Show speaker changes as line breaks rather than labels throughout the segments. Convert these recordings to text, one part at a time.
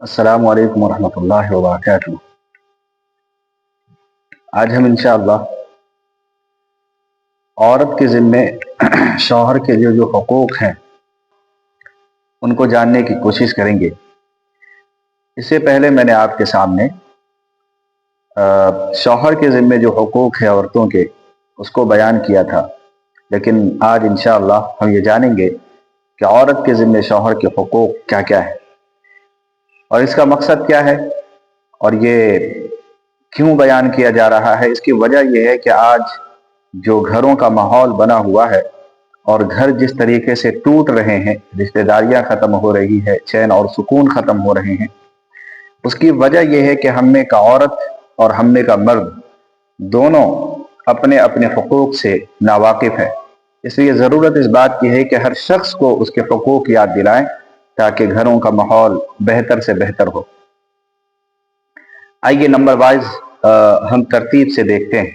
السلام علیکم ورحمۃ اللہ وبرکاتہ۔ آج ہم انشاءاللہ عورت کے ذمے شوہر کے جو حقوق ہیں ان کو جاننے کی کوشش کریں گے۔ اس سے پہلے میں نے آپ کے سامنے شوہر کے ذمے جو حقوق ہیں عورتوں کے اس کو بیان کیا تھا، لیکن آج انشاءاللہ ہم یہ جانیں گے کہ عورت کے ذمے شوہر کے حقوق کیا کیا ہے اور اس کا مقصد کیا ہے اور یہ کیوں بیان کیا جا رہا ہے۔ اس کی وجہ یہ ہے کہ آج جو گھروں کا ماحول بنا ہوا ہے اور گھر جس طریقے سے ٹوٹ رہے ہیں، رشتہ داریاں ختم ہو رہی ہے، چین اور سکون ختم ہو رہے ہیں، اس کی وجہ یہ ہے کہ ہم میں کا عورت اور ہم میں کا مرد دونوں اپنے اپنے حقوق سے ناواقف ہے۔ اس لیے ضرورت اس بات کی ہے کہ ہر شخص کو اس کے حقوق یاد دلائیں تاکہ گھروں کا ماحول بہتر سے بہتر ہو۔ آئیے نمبر وائز ہم ترتیب سے دیکھتے ہیں۔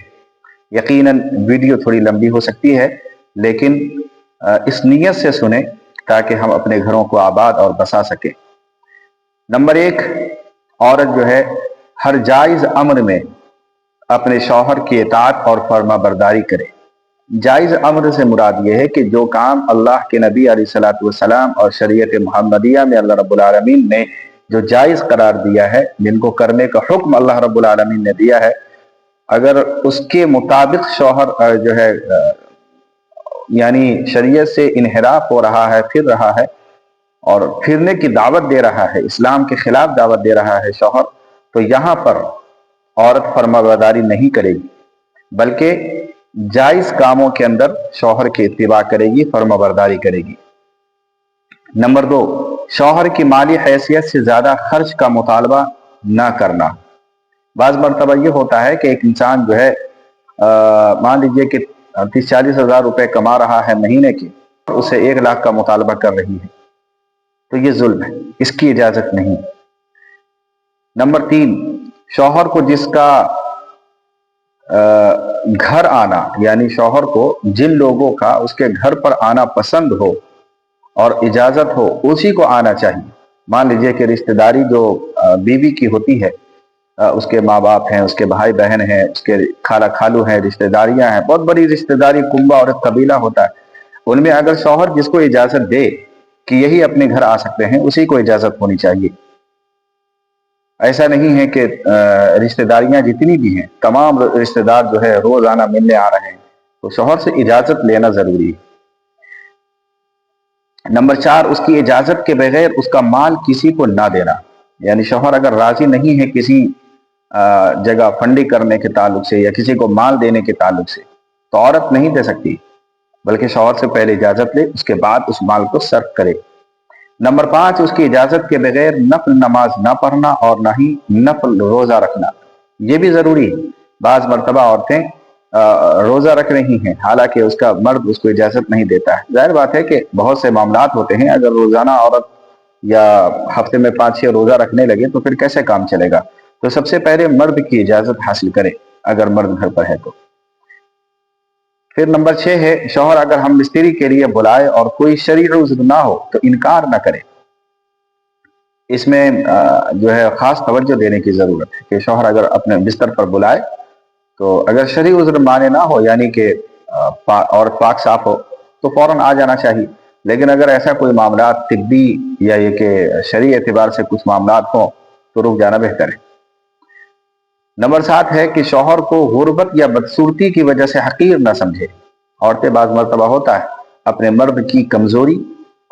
یقیناً ویڈیو تھوڑی لمبی ہو سکتی ہے، لیکن اس نیت سے سنیں تاکہ ہم اپنے گھروں کو آباد اور بسا سکیں۔ نمبر ایک، عورت جو ہے ہر جائز امر میں اپنے شوہر کی اطاعت اور فرما برداری کرے۔ جائز امر سے مراد یہ ہے کہ جو کام اللہ کے نبی علیہ الصلوۃ والسلام اور شریعت محمدیہ میں اللہ رب العالمین نے جو جائز قرار دیا ہے، جن کو کرنے کا حکم اللہ رب العالمین نے دیا ہے، اگر اس کے مطابق شوہر جو ہے یعنی شریعت سے انحراف ہو رہا ہے، پھر رہا ہے اور پھرنے کی دعوت دے رہا ہے، اسلام کے خلاف دعوت دے رہا ہے شوہر، تو یہاں پر عورت فرما برداری نہیں کرے گی، بلکہ جائز کاموں کے اندر شوہر کی اتباع کرے گی، فرما برداری کرے گی۔ نمبر دو، شوہر کی مالی حیثیت سے زیادہ خرچ کا مطالبہ نہ کرنا۔ بعض مرتبہ یہ ہوتا ہے کہ ایک انسان جو ہے مان لیجئے کہ 30-40 ہزار روپے کما رہا ہے مہینے کے، اسے 1 لاکھ کا مطالبہ کر رہی ہے، تو یہ ظلم ہے، اس کی اجازت نہیں۔ نمبر تین، شوہر کو جس کا گھر آنا، یعنی شوہر کو جن لوگوں کا اس کے گھر پر آنا پسند ہو اور اجازت ہو، اسی کو آنا چاہیے۔ مان لیجئے کہ رشتہ داری جو بیوی کی ہوتی ہے، اس کے ماں باپ ہیں، اس کے بھائی بہن ہیں، اس کے خالہ خالو ہیں، رشتہ داریاں ہیں، بہت بڑی رشتہ داری، کنبہ اور ایک قبیلہ ہوتا ہے۔ ان میں اگر شوہر جس کو اجازت دے کہ یہی اپنے گھر آ سکتے ہیں، اسی کو اجازت ہونی چاہیے۔ ایسا نہیں ہے کہ رشتہ داریاں جتنی بھی ہیں، تمام رشتہ دار جو ہے روزانہ ملنے آ رہے ہیں، تو شوہر سے اجازت لینا ضروری ہے۔ نمبر چار، اس کی اجازت کے بغیر اس کا مال کسی کو نہ دینا، یعنی شوہر اگر راضی نہیں ہے کسی جگہ فنڈنگ کرنے کے تعلق سے یا کسی کو مال دینے کے تعلق سے، تو عورت نہیں دے سکتی، بلکہ شوہر سے پہلے اجازت لے، اس کے بعد اس مال کو صرف کرے۔ نمبر پانچ، اس کی اجازت کے بغیر نفل نماز نہ پڑھنا اور نہ ہی نفل روزہ رکھنا، یہ بھی ضروری ہے۔ بعض مرتبہ عورتیں روزہ رکھ رہی ہیں، حالانکہ اس کا مرد اس کو اجازت نہیں دیتا ہے۔ ظاہر بات ہے کہ بہت سے معاملات ہوتے ہیں، اگر روزانہ عورت یا ہفتے میں 5-6 روزہ رکھنے لگے تو پھر کیسے کام چلے گا؟ تو سب سے پہلے مرد کی اجازت حاصل کرے اگر مرد گھر پر ہے تو۔ پھر نمبر 6 ہے، شوہر اگر ہم مستری کے لیے بلائے اور کوئی شرعی عذر نہ ہو تو انکار نہ کرے۔ اس میں جو ہے خاص توجہ دینے کی ضرورت ہے کہ شوہر اگر اپنے بستر پر بلائے تو اگر شرعی عذر مانے نہ ہو، یعنی کہ عورت پاک صاف ہو، تو فوراً آ جانا چاہیے۔ لیکن اگر ایسا کوئی معاملات طبی یا یہ کہ شرعی اعتبار سے کچھ معاملات ہوں تو رک جانا بہتر ہے۔ نمبر 7 ہے کہ شوہر کو غربت یا بدصورتی کی وجہ سے حقیر نہ سمجھے۔ عورتیں بعض مرتبہ ہوتا ہے اپنے مرد کی کمزوری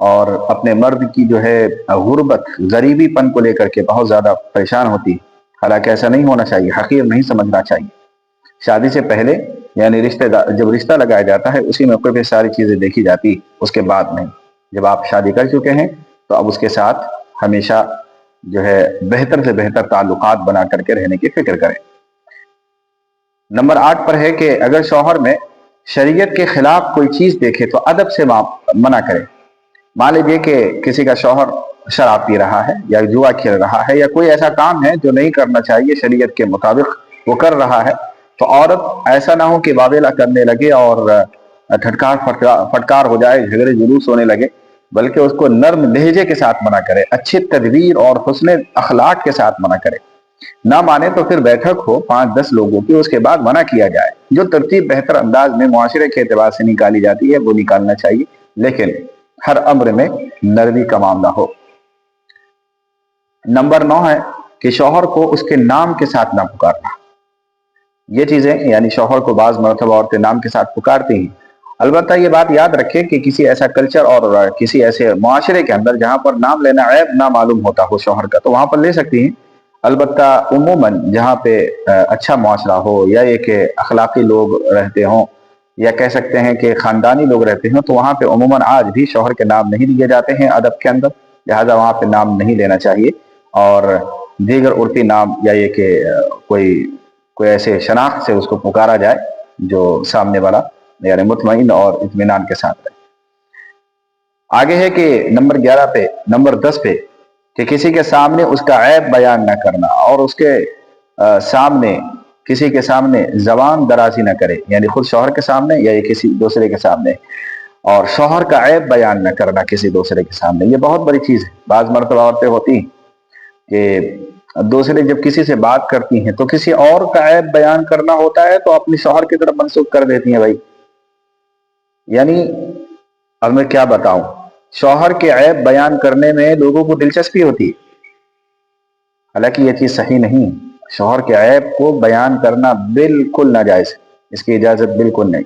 اور اپنے مرد کی جو ہے غربت، غریبی پن کو لے کر کے بہت زیادہ پریشان ہوتی ہے، حالانکہ ایسا نہیں ہونا چاہیے، حقیر نہیں سمجھنا چاہیے۔ شادی سے پہلے یعنی جب رشتہ لگایا جاتا ہے اسی موقع پہ ساری چیزیں دیکھی جاتی، اس کے بعد نہیں۔ جب آپ شادی کر چکے ہیں تو اب اس کے ساتھ ہمیشہ جو ہے بہتر سے بہتر تعلقات بنا کر کے رہنے کی فکر کریں۔ نمبر 8 پر ہے کہ اگر شوہر میں شریعت کے خلاف کوئی چیز دیکھے تو ادب سے منع کرے۔ مان لیجیے کہ کسی کا شوہر شراب پی رہا ہے یا جوا کھیل رہا ہے یا کوئی ایسا کام ہے جو نہیں کرنا چاہیے شریعت کے مطابق وہ کر رہا ہے، تو عورت ایسا نہ ہو کہ واویلا کرنے لگے اور پھٹکار ہو جائے، جھگڑے جلوس ہونے لگے، بلکہ اس کو نرم لہجے کے ساتھ منع کرے، اچھی تدبیر اور حسن اخلاق کے ساتھ منع کرے۔ نہ مانے تو پھر بیٹھک ہو 5-10 لوگوں کی، اس کے بعد منع کیا جائے۔ جو ترتیب بہتر انداز میں معاشرے کے اعتبار سے نکالی جاتی ہے وہ نکالنا چاہیے، لیکن ہر امر میں نرمی کا معاملہ ہو۔ نمبر 9 ہے کہ شوہر کو اس کے نام کے ساتھ نہ پکارنا۔ یہ چیزیں یعنی شوہر کو بعض مرتبہ عورتیں نام کے ساتھ پکارتی ہیں، البتہ یہ بات یاد رکھے کہ کسی ایسا کلچر اور کسی ایسے معاشرے کے اندر جہاں پر نام لینا عیب نہ معلوم ہوتا ہو شوہر کا، تو وہاں پر لے سکتی ہیں۔ البتہ عموماً جہاں پہ اچھا معاشرہ ہو، یا یہ کہ اخلاقی لوگ رہتے ہوں، یا کہہ سکتے ہیں کہ خاندانی لوگ رہتے ہیں، تو وہاں پہ عموماً آج بھی شوہر کے نام نہیں لیے جاتے ہیں ادب کے اندر، لہٰذا وہاں پہ نام نہیں لینا چاہیے، اور دیگر عرفی نام یا یہ کہ کوئی ایسے شناخت سے اس کو پکارا جائے جو سامنے والا یعنی مطمئن اور اطمینان کے ساتھ رہے۔ آگے ہے کہ نمبر 10 پہ کہ کسی کے سامنے اس کا عیب بیان نہ کرنا، اور اس کے سامنے کسی کے سامنے زبان درازی نہ کرے، یعنی خود شوہر کے سامنے یا کسی دوسرے کے سامنے، اور شوہر کا عیب بیان نہ کرنا کسی دوسرے کے سامنے۔ یہ بہت بڑی چیز ہے۔ بعض مرتبہ عورتیں ہوتی ہیں کہ دوسرے جب کسی سے بات کرتی ہیں تو کسی اور کا عیب بیان کرنا ہوتا ہے تو اپنے شوہر کی طرف منسوخ کر دیتی ہیں۔ بھائی یعنی اب میں کیا بتاؤں، شوہر کے عیب بیان کرنے میں لوگوں کو دلچسپی ہوتی ہے، حالانکہ یہ چیز صحیح نہیں۔ شوہر کے عیب کو بیان کرنا بالکل ناجائز ہے، اس کی اجازت بالکل نہیں۔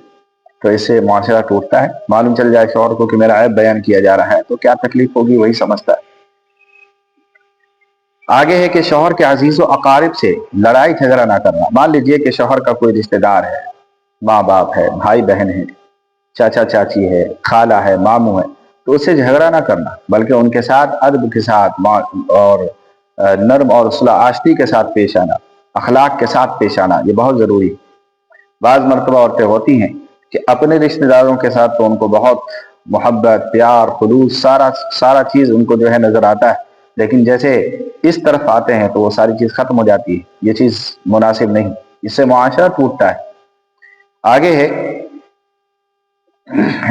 تو اس سے معاشرہ ٹوٹتا ہے۔ معلوم چل جائے شوہر کو کہ میرا عیب بیان کیا جا رہا ہے تو کیا تکلیف ہوگی وہی سمجھتا ہے۔ آگے ہے کہ شوہر کے عزیز و اقارب سے لڑائی جھگڑا نہ کرنا۔ مان لیجئے کہ شوہر کا کوئی رشتہ دار ہے، ماں باپ ہے، بھائی بہن ہے، چاچا چاچی ہے، خالہ ہے، ماموں ہے، تو اس سے جھگڑا نہ کرنا، بلکہ ان کے ساتھ ادب کے ساتھ اور نرم اور صلح آشتی کے ساتھ پیش آنا، اخلاق کے ساتھ پیش آنا، یہ بہت ضروری ہے۔ بعض مرتبہ عورتیں ہوتی ہیں کہ اپنے رشتہ داروں کے ساتھ تو ان کو بہت محبت، پیار، خلوص، سارا چیز ان کو جو ہے نظر آتا ہے، لیکن جیسے اس طرف آتے ہیں تو وہ ساری چیز ختم ہو جاتی ہے۔ یہ چیز مناسب نہیں، اس سے معاشرہ ٹوٹتا ہے۔ آگے ہے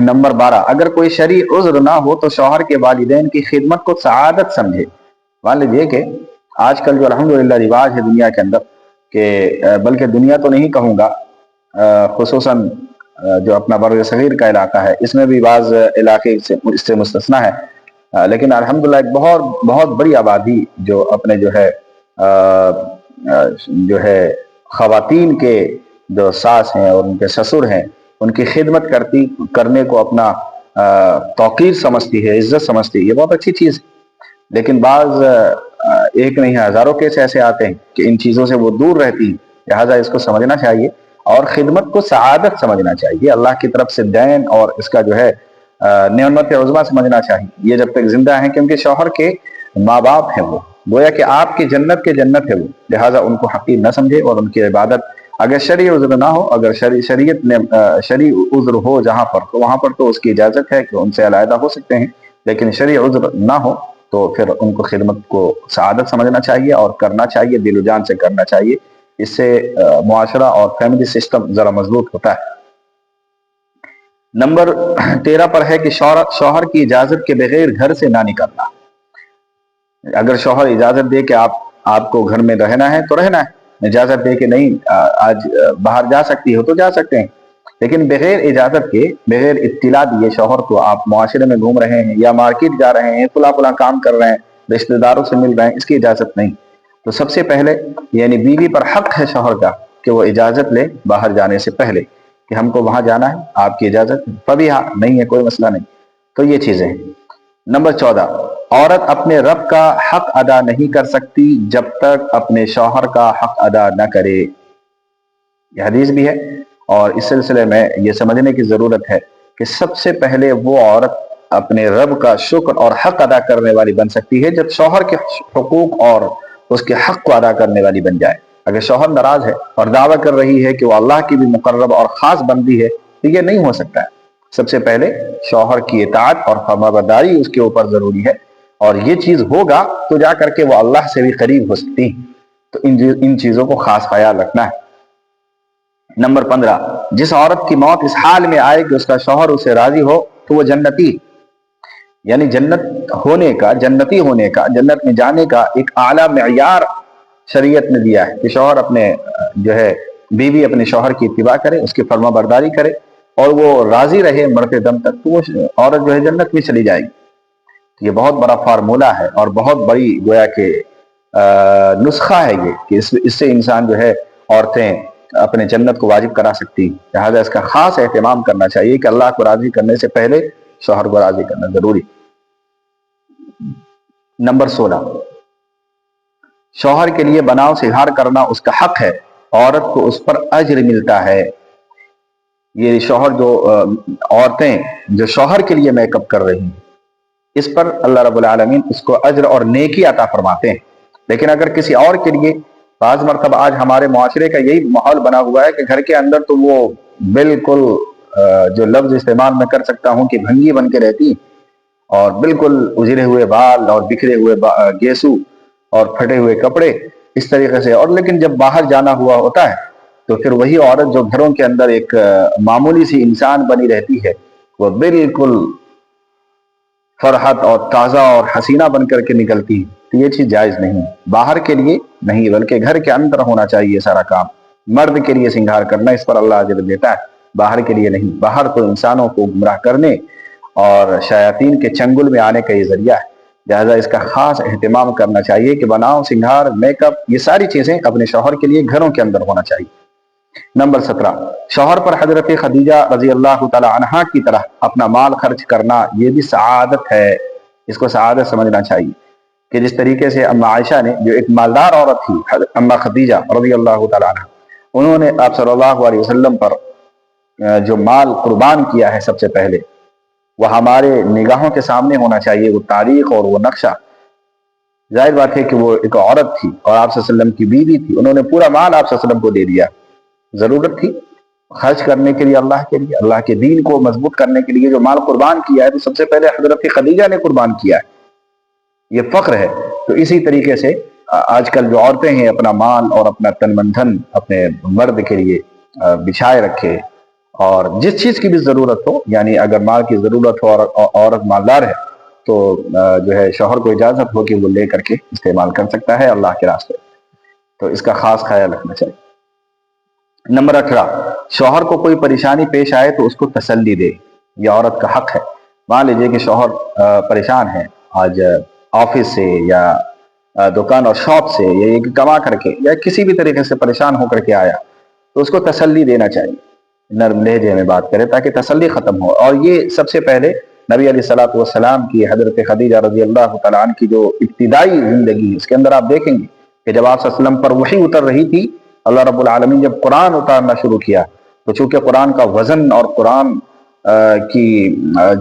نمبر 12، اگر کوئی شرعی عذر نہ ہو تو شوہر کے والدین کی خدمت کو سعادت سمجھے۔ مان لیجیے کہ آج کل جو الحمدللہ رواج ہے دنیا کے اندر، کہ بلکہ دنیا تو نہیں کہوں گا، خصوصاً جو اپنا بر صغیر کا علاقہ ہے اس میں بھی بعض علاقے اس سے مستثنا ہے، لیکن الحمدللہ ایک بہت بڑی آبادی جو اپنے جو ہے خواتین کے جو ساس ہیں اور ان کے سسر ہیں ان کی خدمت کرنے کو اپنا توقیر سمجھتی ہے، عزت سمجھتی ہے، یہ بہت اچھی چیز ہے۔ لیکن بعض ایک نہیں ہزاروں کیس ایسے آتے ہیں کہ ان چیزوں سے وہ دور رہتی ہیں، لہٰذا اس کو سمجھنا چاہیے اور خدمت کو سعادت سمجھنا چاہیے، اللہ کی طرف سے دین اور اس کا جو ہے نعمت عظمیٰ سمجھنا چاہیے، یہ جب تک زندہ ہیں، کیونکہ شوہر کے ماں باپ ہیں، وہ گویا کہ آپ کی جنت کے جنت ہے وہ، لہٰذا ان کو حقیر نہ سمجھے اور ان کی عبادت اگر شرعی عذر نہ ہو، اگر شریعت نے شرعی عذر ہو جہاں پر تو وہاں پر تو اس کی اجازت ہے کہ ان سے علیحدہ ہو سکتے ہیں، لیکن شرعی عذر نہ ہو تو پھر ان کو خدمت کو سعادت سمجھنا چاہیے اور کرنا چاہیے، دل و جان سے کرنا چاہیے، اس سے معاشرہ اور فیملی سسٹم ذرا مضبوط ہوتا ہے۔ نمبر 13 پر ہے کہ شوہر کی اجازت کے بغیر گھر سے نہ نکلنا۔ اگر شوہر اجازت دے کہ آپ کو گھر میں رہنا ہے تو رہنا ہے، اجازت دے کہ نہیں آج باہر جا سکتی ہو تو جا سکتے ہیں، لیکن بغیر اجازت کے، بغیر اطلاع دیے شوہر کو آپ معاشرے میں گھوم رہے ہیں یا مارکیٹ جا رہے ہیں، فلاں کام کر رہے ہیں، رشتہ داروں سے مل رہے ہیں، اس کی اجازت نہیں۔ تو سب سے پہلے یعنی بیوی پر حق ہے شوہر کا کہ وہ اجازت لے باہر جانے سے پہلے کہ ہم کو وہاں جانا ہے، آپ کی اجازت تبھی ہاں، نہیں ہے کوئی مسئلہ نہیں۔ تو یہ چیزیں ہیں۔ نمبر 14، عورت اپنے رب کا حق ادا نہیں کر سکتی جب تک اپنے شوہر کا حق ادا نہ کرے۔ یہ حدیث بھی ہے، اور اس سلسلے میں یہ سمجھنے کی ضرورت ہے کہ سب سے پہلے وہ عورت اپنے رب کا شکر اور حق ادا کرنے والی بن سکتی ہے جب شوہر کے حقوق اور اس کے حق کو ادا کرنے والی بن جائے۔ اگر شوہر ناراض ہے اور دعویٰ کر رہی ہے کہ وہ اللہ کی بھی مقرب اور خاص بندی ہے تو یہ نہیں ہو سکتا ہے۔ سب سے پہلے شوہر کی اطاعت اور فرمانبرداری اس کے اوپر ضروری ہے، اور یہ چیز ہوگا تو جا کر کے وہ اللہ سے بھی قریب ہو سکتی ہیں۔ تو ان چیزوں کو خاص خیال رکھنا ہے۔ نمبر 15، جس عورت کی موت اس حال میں آئے کہ اس کا شوہر اسے راضی ہو تو وہ جنتی۔ یعنی جنت ہونے کا، جنتی ہونے کا، جنت میں جانے کا ایک اعلیٰ معیار شریعت نے دیا ہے کہ شوہر اپنے جو ہے بیوی اپنے شوہر کی اتباع کرے، اس کی فرما برداری کرے اور وہ راضی رہے مرتے دم تک، تو وہ عورت جو ہے جنت میں چلی جائے گی۔ یہ بہت بڑا فارمولہ ہے اور بہت بڑی گویا کہ نسخہ ہے یہ کہ اس سے انسان جو ہے عورتیں اپنے جنت کو واجب کرا سکتی، لہٰذا اس کا خاص اہتمام کرنا چاہیے کہ اللہ کو راضی کرنے سے پہلے شوہر کو راضی کرنا ضروری۔ نمبر 16، شوہر کے لیے بناؤ سے اظہار کرنا اس کا حق ہے، عورت کو اس پر اجر ملتا ہے۔ یہ شوہر جو عورتیں جو شوہر کے لیے میک اپ کر رہی ہیں، اس پر اللہ رب العالمین اس کو اجر اور نیکی عطا فرماتے ہیں۔ لیکن اگر کسی اور کے لیے، بعض مرتبہ آج ہمارے معاشرے کا یہی ماحول بنا ہوا ہے کہ گھر کے اندر تو وہ بالکل جو لفظ استعمال میں کر سکتا ہوں کہ بھنگی بن کے رہتی اور بالکل اجڑے ہوئے بال اور بکھرے ہوئے گیسو اور پھٹے ہوئے کپڑے اس طریقے سے، اور لیکن جب باہر جانا ہوا ہوتا ہے تو پھر وہی عورت جو گھروں کے اندر ایک معمولی سی انسان بنی رہتی ہے، وہ بالکل فرحت اور تازہ اور حسینہ بن کر کے نکلتی ہے۔ تو یہ چیز جائز نہیں، باہر کے لیے نہیں بلکہ گھر کے اندر ہونا چاہیے سارا کام۔ مرد کے لیے سنگار کرنا اس پر اللہ اجر دیتا ہے، باہر کے لیے نہیں۔ باہر تو انسانوں کو گمراہ کرنے اور شیاطین کے چنگل میں آنے کا یہ ذریعہ ہے، لہٰذا اس کا خاص اہتمام کرنا چاہیے کہ بناؤ، سنگار، میک اپ، یہ ساری چیزیں اپنے شوہر کے لیے گھروں کے اندر ہونا چاہیے۔ نمبر 17، شوہر پر حضرت خدیجہ رضی اللہ تعالی عنہا کی طرح اپنا مال خرچ کرنا یہ بھی سعادت ہے، اس کو سعادت سمجھنا چاہیے کہ جس طریقے سے اما عائشہ نے، جو ایک مالدار عورت تھی، اما خدیجہ رضی اللہ تعالی عنہا، انہوں نے آپ صلی اللہ علیہ وسلم پر جو مال قربان کیا ہے سب سے پہلے، وہ ہمارے نگاہوں کے سامنے ہونا چاہیے، وہ تاریخ اور وہ نقشہ۔ ظاہر بات ہے کہ وہ ایک عورت تھی اور آپ صلی اللہ علیہ وسلم کی بیوی تھی، انہوں نے پورا مال آپ صلی اللہ علیہ وسلم کو دے دیا۔ ضرورت تھی خرچ کرنے کے لیے، اللہ کے لیے، اللہ کے دین کو مضبوط کرنے کے لیے جو مال قربان کیا ہے تو سب سے پہلے حضرت خدیجہ نے قربان کیا ہے، یہ فخر ہے۔ تو اسی طریقے سے آج کل جو عورتیں ہیں اپنا مال اور اپنا تن من دھن اپنے مرد کے لیے بچھائے رکھے، اور جس چیز کی بھی ضرورت ہو، یعنی اگر مال کی ضرورت ہو اور عورت مالدار ہے تو جو ہے شوہر کو اجازت ہو کہ وہ لے کر کے استعمال کر سکتا ہے اللہ کے راستے، تو اس کا خاص خیال رکھنا چاہیے۔ نمبر 18، شوہر کو کوئی پریشانی پیش آئے تو اس کو تسلی دے، یہ عورت کا حق ہے۔ مان لیجئے کہ شوہر پریشان ہے آج آفس سے یا دکان اور شاپ سے، یا یہ کما کر کے یا کسی بھی طریقے سے پریشان ہو کر کے آیا، تو اس کو تسلی دینا چاہیے، نرم لہجے میں بات کرے تاکہ تسلی ختم ہو۔ اور یہ سب سے پہلے نبی علیہ الصلوۃ والسلام کی حضرت خدیجہ رضی اللہ تعالیٰ عنہ کی جو ابتدائی زندگی، اس کے اندر آپ دیکھیں گے کہ جب آپ صلی اللہ علیہ وسلم پر وحی اتر رہی تھی، اللہ رب العالمین جب قرآن اتارنا شروع کیا تو چونکہ قرآن کا وزن اور قرآن کی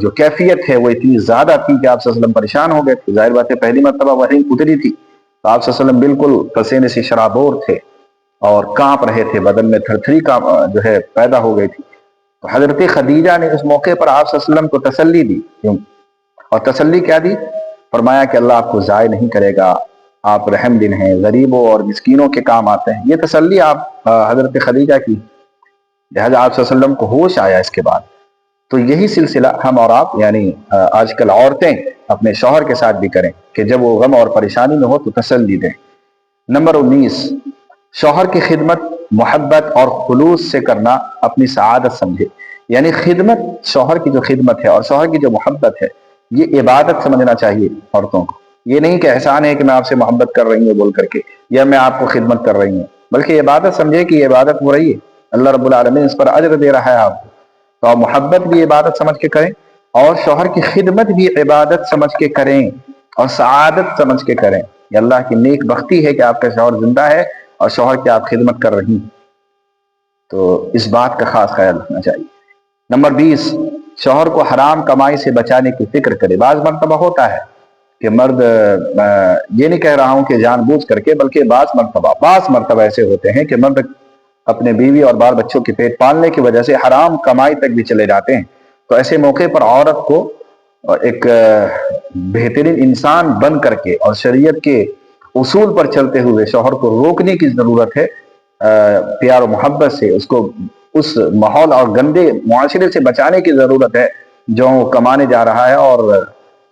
جو کیفیت ہے وہ اتنی زیادہ تھی کہ آپ صلی اللہ علیہ وسلم پریشان ہو گئے تھے۔ ظاہر بات ہے پہلی مرتبہ وحی اتری تھی تو آپ صلی اللہ علیہ وسلم بالکل پسینے سے شرابور تھے اور کانپ رہے تھے، بدن میں تھر تھری کا جو ہے پیدا ہو گئی تھی۔ تو حضرت خدیجہ نے اس موقع پر آپ صلی اللہ علیہ وسلم کو تسلی دی، اور تسلی کیا دی؟ فرمایا کہ اللہ آپ کو ضائع نہیں کرے گا، آپ رحم دل ہیں، غریبوں اور مسکینوں کے کام آتے ہیں۔ یہ تسلی آپ حضرت خدیجہ کی، لہذا آپ صلی اللہ علیہ وسلم کو ہوش آیا اس کے بعد۔ تو یہی سلسلہ ہم اور آپ، یعنی آج کل عورتیں اپنے شوہر کے ساتھ بھی کریں کہ جب وہ غم اور پریشانی میں ہو تو تسلی دیں۔ نمبر 19، شوہر کی خدمت محبت اور خلوص سے کرنا اپنی سعادت سمجھے، یعنی خدمت، شوہر کی جو خدمت ہے اور شوہر کی جو محبت ہے یہ عبادت سمجھنا چاہیے عورتوں کو۔ یہ نہیں کہ احسان ہے کہ میں آپ سے محبت کر رہی ہوں بول کر کے، یا میں آپ کو خدمت کر رہی ہوں، بلکہ عبادت سمجھے کہ یہ عبادت ہو رہی ہے، اللہ رب العالمین اس پر اجر دے رہا ہے آپ کو۔ تو آپ محبت بھی عبادت سمجھ کے کریں اور شوہر کی خدمت بھی عبادت سمجھ کے کریں اور سعادت سمجھ کے کریں۔ یہ اللہ کی نیک بختی ہے کہ آپ کا شوہر زندہ ہے اور شوہر کی آپ خدمت کر رہی ہیں، تو اس بات کا خاص خیال رکھنا چاہیے۔ نمبر 20، شوہر کو حرام کمائی سے بچانے کی فکر کرے۔ بعض مرتبہ ہوتا ہے کہ مرد، یہ نہیں کہہ رہا ہوں کہ جان بوجھ کر کے، بلکہ بعض مرتبہ ایسے ہوتے ہیں کہ مرد اپنے بیوی اور بال بچوں کے پیٹ پالنے کی وجہ سے حرام کمائی تک بھی چلے جاتے ہیں۔ تو ایسے موقع پر عورت کو ایک بہترین انسان بن کر کے اور شریعت کے اصول پر چلتے ہوئے شوہر کو روکنے کی ضرورت ہے، پیار و محبت سے اس کو اس ماحول اور گندے معاشرے سے بچانے کی ضرورت ہے جو کمانے جا رہا ہے اور